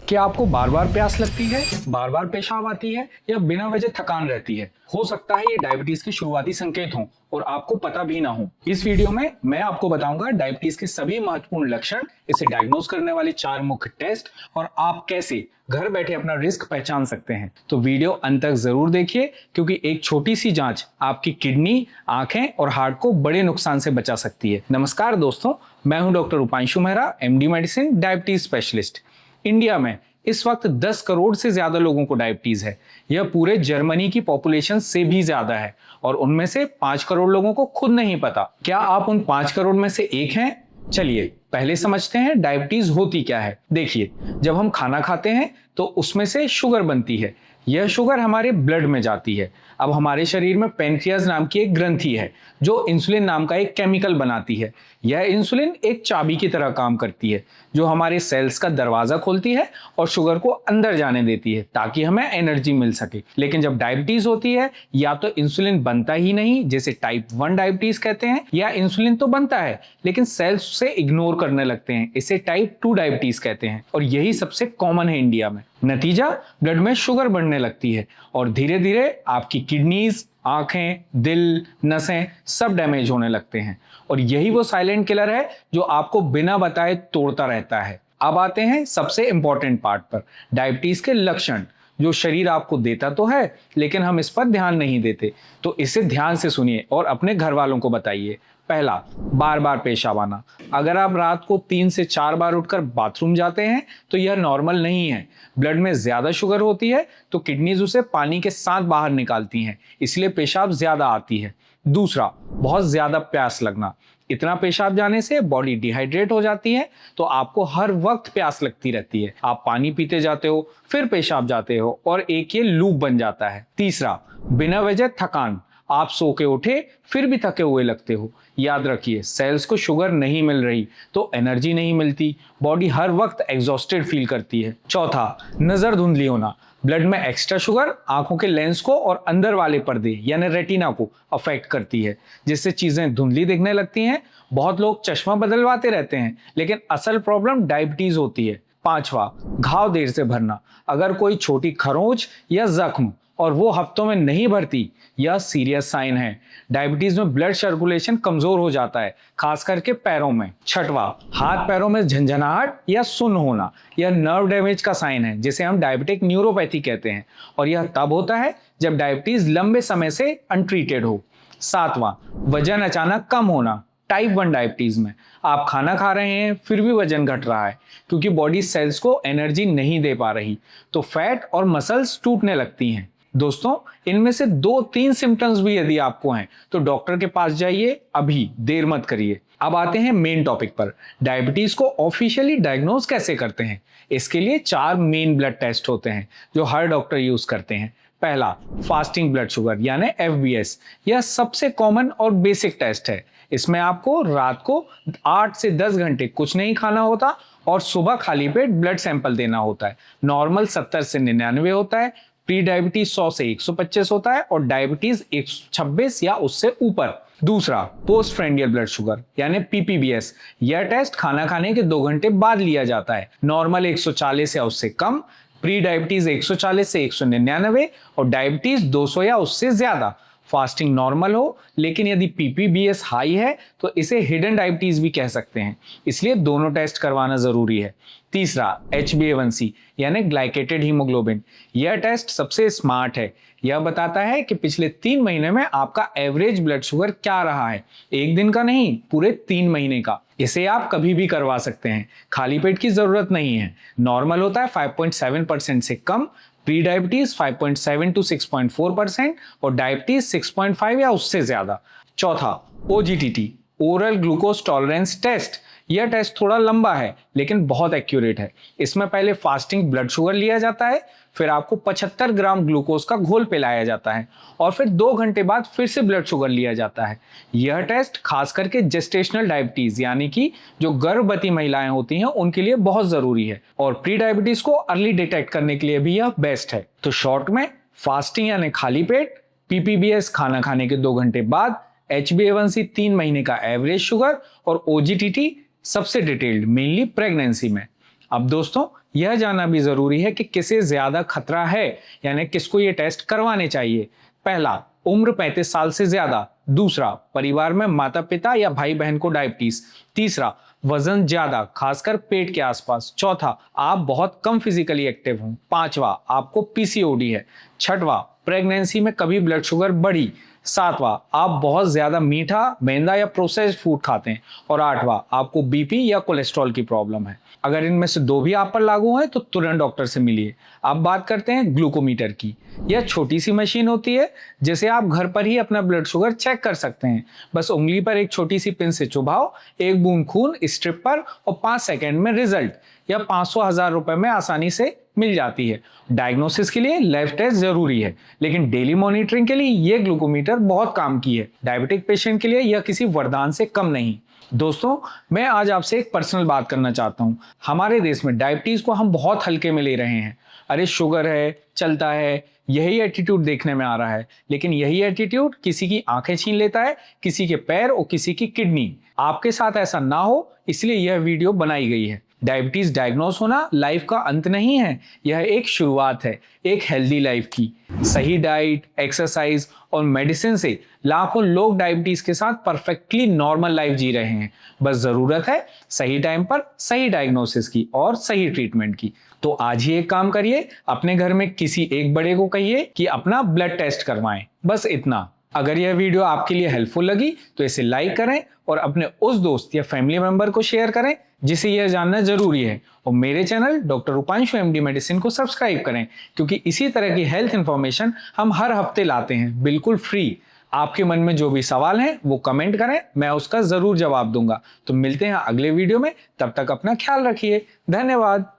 क्या आपको बार बार प्यास लगती है, बार बार पेशाब आती है या बिना वजह थकान रहती है? हो सकता है ये डायबिटीज के शुरुआती संकेत हों और आपको पता भी ना हो। इस वीडियो में मैं आपको बताऊंगा डायबिटीज के सभी महत्वपूर्ण लक्षण, इसे डायग्नोज करने वाले 4 मुख्य टेस्ट और आप कैसे घर बैठे अपना रिस्क पहचान सकते हैं। तो वीडियो अंत तक जरूर देखिए, क्योंकि एक छोटी सी जांच आपकी किडनी, आंखें और हार्ट को बड़े नुकसान से बचा सकती है। नमस्कार दोस्तों, मैं हूं doctor Upanshu Mehra, MD medicine, diabetes specialist. India में इस वक्त 10 करोड़ से ज्यादा लोगों को डायबिटीज है। यह पूरे जर्मनी की पॉपुलेशन से भी ज्यादा है और उनमें से 5 करोड़ लोगों को खुद नहीं पता। क्या आप उन 5 करोड़ में से एक हैं? चलिए पहले समझते हैं डायबिटीज होती क्या है। देखिए, जब हम खाना खाते हैं तो उसमें से शुगर बनती है। यह शुगर हमारे ब्लड में जाती है। अब हमारे शरीर में पेनक्रियाज नाम की एक ग्रंथि है जो इंसुलिन नाम का एक केमिकल बनाती है। यह इंसुलिन एक चाबी की तरह काम करती है जो हमारे सेल्स का दरवाजा खोलती है और शुगर को अंदर जाने देती है ताकि हमें एनर्जी मिल सके। लेकिन जब डायबिटीज होती है, या तो इंसुलिन बनता ही नहीं, जैसे टाइप 1 डायबिटीज कहते हैं, या इंसुलिन तो बनता है लेकिन सेल्स उसे इग्नोर करने लगते हैं, इसे टाइप 2 डायबिटीज कहते हैं। और यही सबसे कॉमन है इंडिया में। नतीजा, ब्लड में शुगर बढ़ने लगती है और धीरे धीरे आपकी किडनीज, आंखें, दिल, नसें सब डैमेज होने लगते हैं। और यही वो साइलेंट किलर है जो आपको बिना बताए तोड़ता रहता है। अब आते हैं सबसे इंपॉर्टेंट पार्ट पर, डायबिटीज के लक्षण जो शरीर आपको देता तो है लेकिन हम इस पर ध्यान नहीं देते। तो इसे ध्यान से सुनिए और अपने घर वालों को बताइए। पहला, बार बार पेशाब आना। अगर आप रात को 3 से 4 बार उठकर बाथरूम जाते हैं तो यह नॉर्मल नहीं है। ब्लड में ज्यादा शुगर होती है तो किडनीज उसे पानी के साथ बाहर निकालती हैं, इसलिए पेशाब ज्यादा आती है। दूसरा, बहुत ज्यादा प्यास लगना। इतना पेशाब जाने से बॉडी डिहाइड्रेट हो जाती है तो आपको हर वक्त प्यास लगती रहती है। आप पानी पीते जाते हो, फिर पेशाब जाते हो और एक ये लूप बन जाता है। तीसरा, बिना वजह थकान। आप सो के उठे फिर भी थके हुए लगते हो। याद रखिए, सेल्स को शुगर नहीं मिल रही तो एनर्जी नहीं मिलती, बॉडी हर वक्त एग्जॉस्टेड फील करती है। चौथा, नजर धुंधली होना। ब्लड में एक्स्ट्रा शुगर आंखों के लेंस को और अंदर वाले पर्दे यानी रेटिना को अफेक्ट करती है, जिससे चीजें धुंधली दिखने लगती हैं। बहुत लोग चश्मा बदलवाते रहते हैं लेकिन असल प्रॉब्लम डायबिटीज होती है। पांचवा, घाव देर से भरना। अगर कोई छोटी खरोंच या जख्म और वो हफ्तों में नहीं भरती, यह सीरियस साइन है। डायबिटीज में ब्लड सर्कुलेशन कमजोर हो जाता है, खास करके पैरों में। छठवा, हाथ पैरों में झंझनाहट या सुन्न होना। यह नर्व डैमेज का साइन है जिसे हम डायबिटिक न्यूरोपैथी कहते हैं और यह तब होता है जब डायबिटीज लंबे समय से अनट्रीटेड हो। सातवां, वजन अचानक कम होना। टाइप 1 डायबिटीज में आप खाना खा रहे हैं फिर भी वजन घट रहा है क्योंकि बॉडी सेल्स को एनर्जी नहीं दे पा रही, तो फैट और मसल्स टूटने लगती हैं। दोस्तों, इनमें से 2-3 सिम्टम्स भी यदि आपको हैं तो डॉक्टर के पास जाइए, अभी देर मत करिए। अब आते हैं मेन टॉपिक पर, डायबिटीज को ऑफिशियली डायग्नोज कैसे करते हैं। इसके लिए 4 मेन ब्लड टेस्ट होते हैं जो हर डॉक्टर यूज करते हैं। पहला, फास्टिंग ब्लड शुगर यानी FBS। यह सबसे कॉमन और बेसिक टेस्ट है। इसमें आपको रात को 8 से 10 घंटे कुछ नहीं खाना होता और सुबह खाली पेट ब्लड सैंपल देना होता है। नॉर्मल 70 से 99 होता है, प्री डायबिटीज 100 से 125 होता है और डायबिटीज 126 या उससे ऊपर। दूसरा, पोस्ट फ्रैंडियल ब्लड शुगर यानी PPBS। यह टेस्ट खाना खाने के 2 घंटे बाद लिया जाता है। नॉर्मल 140 या उससे कम, प्री डायबिटीज 140 से 199 और डायबिटीज 200 या उससे ज्यादा। फास्टिंग नॉर्मल हो लेकिन यदि PPBS हाई है तो इसे हिडन डायबिटीज भी कह सकते हैं, इसलिए दोनों टेस्ट करवाना जरूरी है। तीसरा, HbA1c यानी ग्लाइकेटेड हीमोग्लोबिन। यह टेस्ट सबसे स्मार्ट है। यह बताता है कि पिछले 3 महीने में आपका एवरेज ब्लड शुगर क्या रहा है, एक दिन का नहीं, पूरे 3 महीने का। इसे आप कभी भी करवा सकते हैं, खाली पेट की जरूरत नहीं है। नॉर्मल होता है 5.7% से कम, प्री डायबिटीज 5.7 to 6.4% और डायबिटीज 6.5 या उससे ज्यादा। चौथा, OGTT oral glucose tolerance test. यह टेस्ट थोड़ा लंबा है लेकिन बहुत एक्यूरेट है। इसमें पहले फास्टिंग ब्लड शुगर लिया जाता है, फिर आपको 75 ग्राम ग्लूकोज का घोल पिलाया जाता है और फिर 2 घंटे बाद फिर से ब्लड शुगर लिया जाता है। यह टेस्ट खास करके जेस्टेशनल डायबिटीज यानी कि जो गर्भवती महिलाएं होती हैं उनके लिए बहुत जरूरी है और प्री डायबिटीज को अर्ली डिटेक्ट करने के लिए भी यह बेस्ट है। तो शॉर्ट में, फास्टिंग यानी खाली पेट, PPBS खाना खाने के 2 घंटे बाद, HbA1c 3 महीने का एवरेज शुगर और OGTT सबसे डिटेल्ड मेनली प्रेगनेंसी में। अब दोस्तों, यह जानना भी जरूरी है कि किसे ज्यादा खतरा है, यानी किसको ये टेस्ट करवाने चाहिए। पहला, उम्र 35 साल से ज्यादा। दूसरा, परिवार में माता पिता या भाई बहन को डायबिटीज। तीसरा, वजन ज्यादा, खासकर पेट के आसपास। चौथा, आप बहुत कम फिजिकली एक्टिव हों। पांचवा, आपको पीसीओडी है। छठवां, प्रेगनेंसी में कभी ब्लड शुगर बढ़ी। सातवां, आप बहुत ज्यादा मीठा, मैदा या प्रोसेस्ड फूड खाते हैं। और आठवां, आपको बीपी या कोलेस्ट्रॉल की प्रॉब्लम है। अगर इनमें से दो भी आप पर लागू है तो तुरंत डॉक्टर से मिलिए। अब बात करते हैं ग्लूकोमीटर की। यह छोटी सी मशीन होती है जिसे आप घर पर ही अपना ब्लड शुगर चेक कर सकते हैं। बस उंगली पर एक छोटी सी पिन से चुभाओ, एक बूंद खून स्ट्रिप पर, और 5 सेकंड में रिजल्ट या 500,000 रुपए में आसानी से मिल जाती है। डायग्नोसिस के लिए लैब टेस्ट जरूरी है, लेकिन डेली मॉनिटरिंग के लिए यह ग्लूकोमीटर बहुत काम की है। डायबिटिक पेशेंट के लिए यह किसी वरदान से कम नहीं। दोस्तों, मैं आज आपसे एक पर्सनल बात करना चाहता हूं। हमारे देश में डायबिटीज को हम बहुत हल्के में ले रहे हैं। अरे शुगर है, चलता है, यही एटीट्यूड देखने में आ रहा है। लेकिन यही एटीट्यूड किसी की आंखें छीन लेता है, किसी के पैर और किसी की किडनी। आपके साथ ऐसा ना हो, इसलिए यह वीडियो बनाई गई है। डायबिटीज डायग्नोस होना लाइफ का अंत नहीं है, यह एक शुरुआत है एक हेल्दी लाइफ की। सही डाइट, एक्सरसाइज और मेडिसिन से लाखों लोग डायबिटीज के साथ परफेक्टली नॉर्मल लाइफ जी रहे हैं। बस जरूरत है सही टाइम पर सही डायग्नोसिस की और सही ट्रीटमेंट की। तो आज ही एक काम करिए, अपने घर में किसी एक बड़े को कहिए कि अपना ब्लड टेस्ट करवाएं। बस इतना। अगर यह वीडियो आपके लिए हेल्पफुल लगी तो इसे लाइक करें और अपने उस दोस्त या फैमिली मेंबर को शेयर करें जिसे यह जानना जरूरी है। और मेरे चैनल डॉक्टर रूपांशु एमडी मेडिसिन को सब्सक्राइब करें, क्योंकि इसी तरह की हेल्थ इंफॉर्मेशन हम हर हफ्ते लाते हैं बिल्कुल फ्री। आपके मन में जो भी सवाल हैं वो कमेंट करें, मैं उसका जरूर जवाब दूंगा। तो मिलते हैं अगले वीडियो में, तब तक अपना ख्याल रखिए। धन्यवाद।